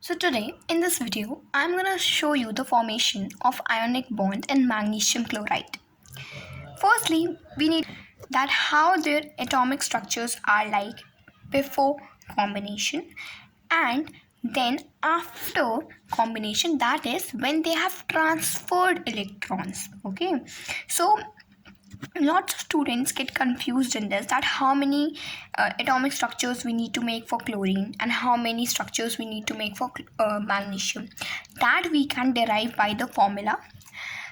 So today in this video I'm going to show you the formation of ionic bond in magnesium chloride. Firstly, we need that how their atomic structures are like before combination and then after combination, that is when they have transferred electrons. Okay, so lots of students get confused in this, that how many atomic structures we need to make for chlorine and how many structures we need to make for magnesium. That we can derive by the formula.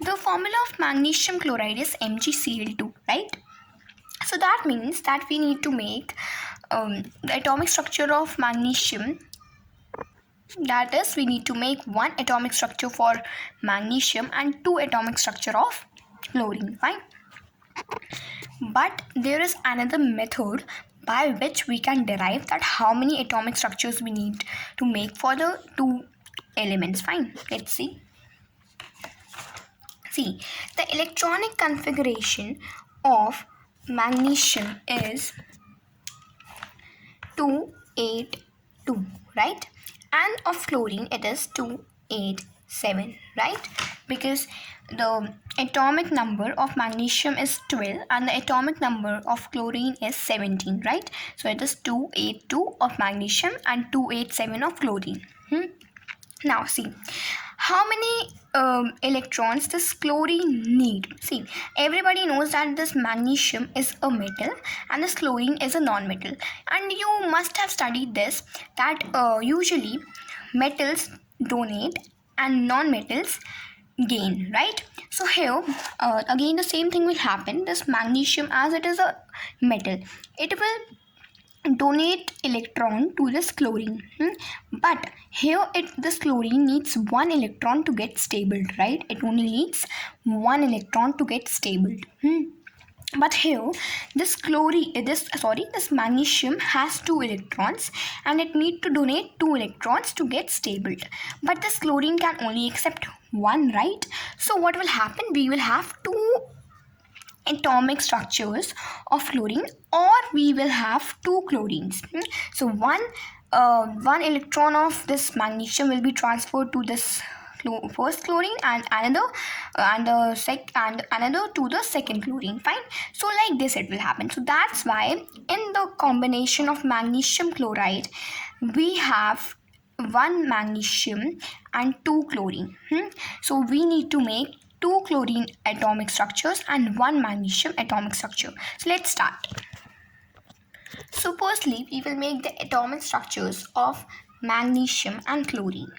The formula of magnesium chloride is MgCl2, right? So that means that we need to make the atomic structure of magnesium. That is, we need to make one atomic structure for magnesium and two atomic structure of chlorine, fine. But there is another method by which we can derive that how many atomic structures we need to make for the two elements. Fine, let's see. See, the electronic configuration of magnesium is 282, right? And of chlorine it is 287, right? Because the atomic number of magnesium is 12 and the atomic number of chlorine is 17, right? So it is 282 of magnesium and 287 of chlorine. Now see, how many electrons does chlorine need? See, everybody knows that this magnesium is a metal and this chlorine is a non-metal, and you must have studied this, that usually metals donate and non-metals gain, right? So here again the same thing will happen. This magnesium, as it is a metal, it will donate electron to this chlorine, but here this chlorine needs one electron to get stable, right? It only needs one electron to get stable. But here this this magnesium has two electrons and it need to donate two electrons to get stable, but this chlorine can only accept one, right? So what will happen, we will have two atomic structures of chlorine, or we will have two chlorines. So one electron of this magnesium will be transferred to this first chlorine and another another to the second chlorine, fine. So like this it will happen. So that's why in the combination of magnesium chloride we have one magnesium and two chlorine. So we need to make two chlorine atomic structures and one magnesium atomic structure. So let's start. So firstly, we will make the atomic structures of magnesium and chlorine.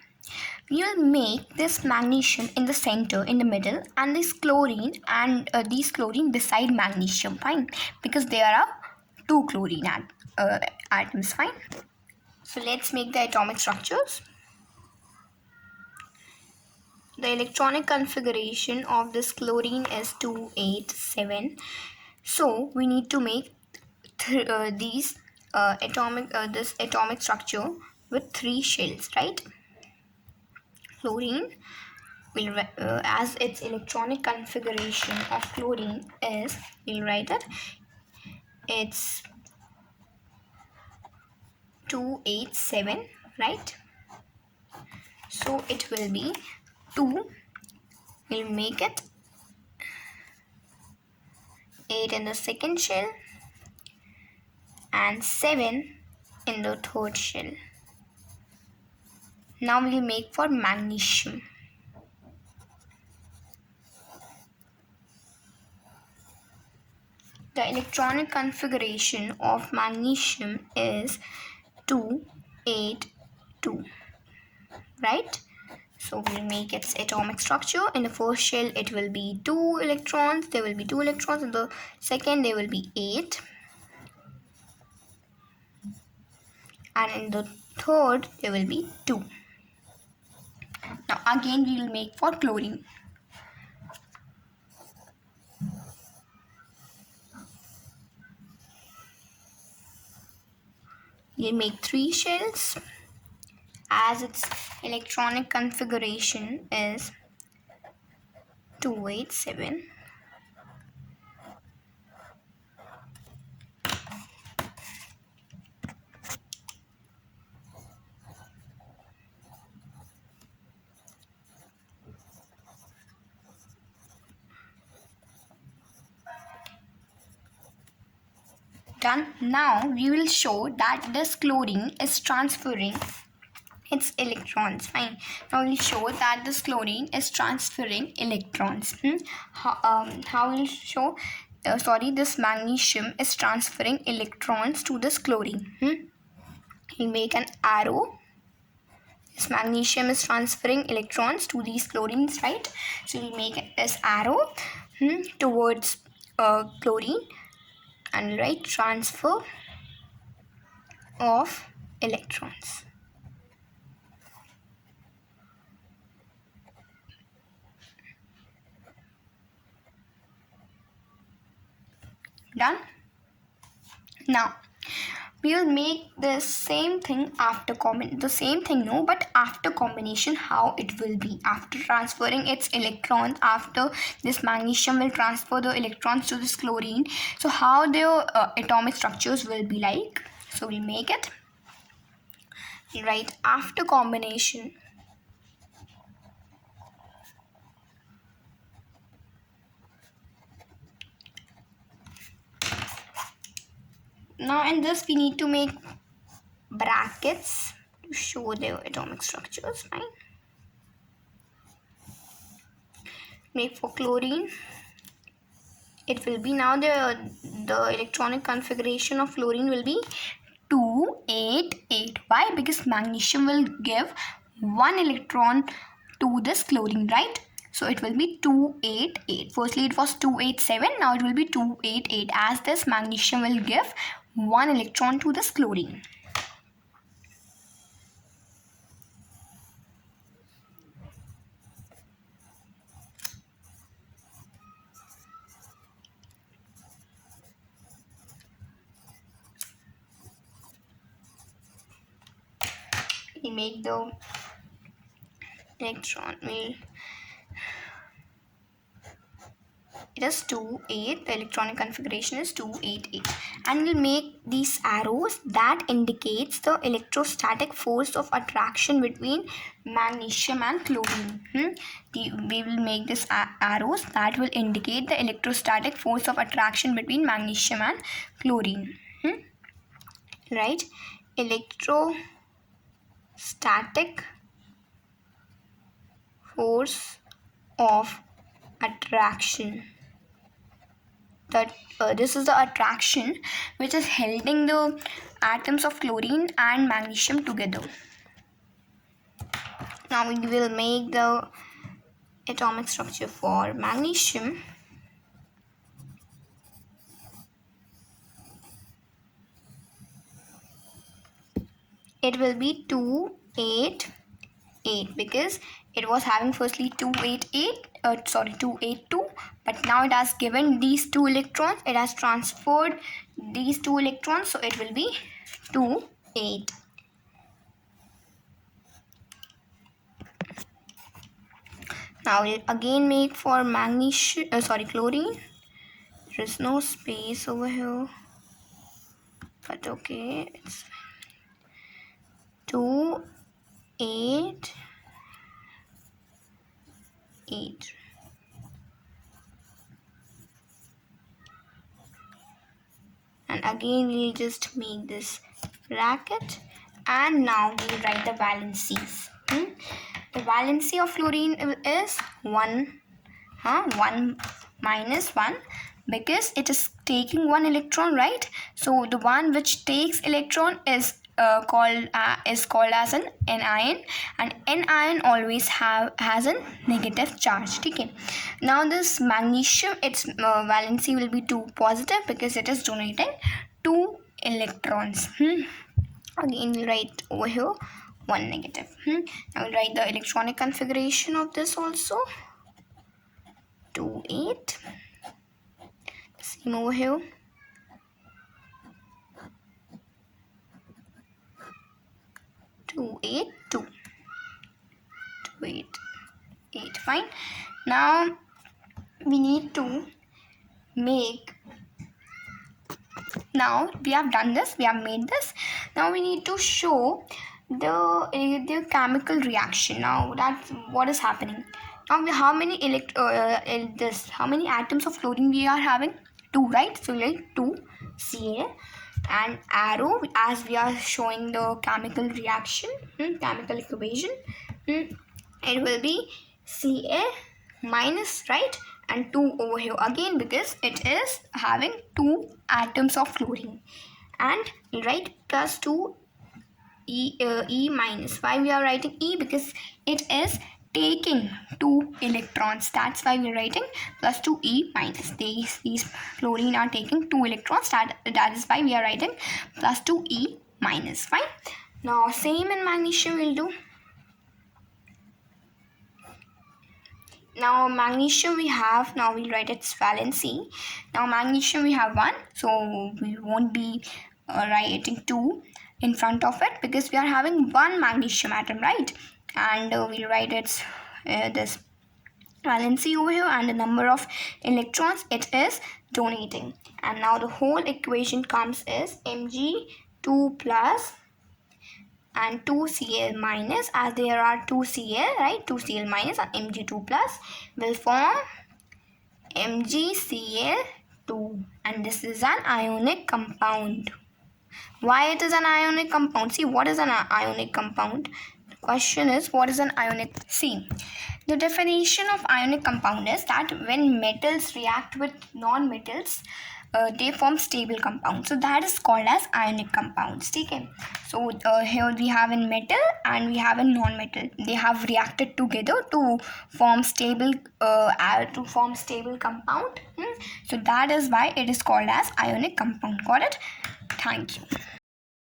We will make this magnesium in the center, in the middle, and this chlorine and these chlorine beside magnesium, fine, because there are two chlorine atoms, fine. So let's make the atomic structures. The electronic configuration of this chlorine is 287. So we need to make this atomic structure with three shells, right? Chlorine will as its electronic configuration of chlorine is, we'll write that it's 287, right? So it will be 2, we'll make it 8 in the second shell and 7 in the third shell. Now we'll make for magnesium. The electronic configuration of magnesium is 282, right? So we'll make its atomic structure. In the first shell it will be 2 electrons, there will be 2 electrons. In the second there will be 8, and in the third there will be 2. Now again we will make for chlorine. We'll make 3 shells as its electronic configuration is 287. Done. Now we will show that this chlorine is transferring its electrons. Fine. Now we'll show that this chlorine is transferring electrons. How we'll show? This magnesium is transferring electrons to this chlorine. We'll make an arrow. This magnesium is transferring electrons to these chlorines, right? So we'll make this arrow towards chlorine and write transfer of electrons. Done. Now we will make the same thing after after combination. How it will be after transferring its electrons, after this magnesium will transfer the electrons to this chlorine. So how their atomic structures will be like. So we'll make it right after combination. Now in this we need to make brackets to show their atomic structures. Fine. Make for chlorine. It will be now the electronic configuration of fluorine will be 288. Why? Because magnesium will give one electron to this chlorine, right? So it will be 288. Firstly it was 287. Now it will be 288 as this magnesium will give one electron to this chlorine. We make the electron it is 28. The electronic configuration is 288, and we'll make these arrows that indicates the electrostatic force of attraction between magnesium and chlorine. We will make these arrows that will indicate the electrostatic force of attraction between magnesium and chlorine. Right? Electrostatic force of attraction. This is the attraction which is holding the atoms of chlorine and magnesium together. Now we will make the atomic structure for magnesium. It will be 288 because it was having firstly 282, but now it has given these two electrons. It has transferred these two electrons, so it will be 28. Now we'll again make for chlorine. There is no space over here, but okay, it's 288. And again we'll just make this bracket, and now we'll write the valencies. The valency of fluorine is 1 minus 1 because it is taking one electron, right? So the one which takes electron is called as an anion, and anion always has a negative charge. Okay. Now this magnesium, its valency will be 2 positive because it is donating 2 electrons. Again we'll write over here 1 negative. Now we'll write the electronic configuration of this also. 28. Same over here. 282. 288. Fine. Now we need to make. Now we have done this. We have made this. Now we need to show the chemical reaction. Now that's what is happening. Now how many how many atoms of chlorine we are having? 2, right? So like 2. Ca, and arrow as we are showing the chemical reaction, chemical equation, it will be Ca minus, right? And 2 over here again because it is having 2 atoms of chlorine, and we'll write plus 2 E minus. Why we are writing E? Because it is taking 2 electrons. That's why we're writing plus 2 E minus. These chlorine are taking 2 electrons. That is why we are writing plus 2 E minus. Fine. Now same in magnesium we'll do. Now magnesium we have, now we'll write its valency. Now magnesium we have 1, so we won't be writing 2 in front of it because we are having 1 magnesium atom, right? And we'll write its this valency over here and the number of electrons it is donating. And now the whole equation comes is Mg2 plus and 2Cl minus, as there are 2Cl, right? 2Cl minus and Mg2 plus will form MgCl2, and this is an ionic compound. Why it is an ionic compound? See, what is an ionic compound? The question is, what is an ionic? See, the definition of ionic compound is that when metals react with non-metals, they form stable compounds. So that is called as ionic compounds. Okay. So here we have in metal and we have in non-metal. They have reacted together to form stable compound. So that is why it is called as ionic compound. Got it? Thank you.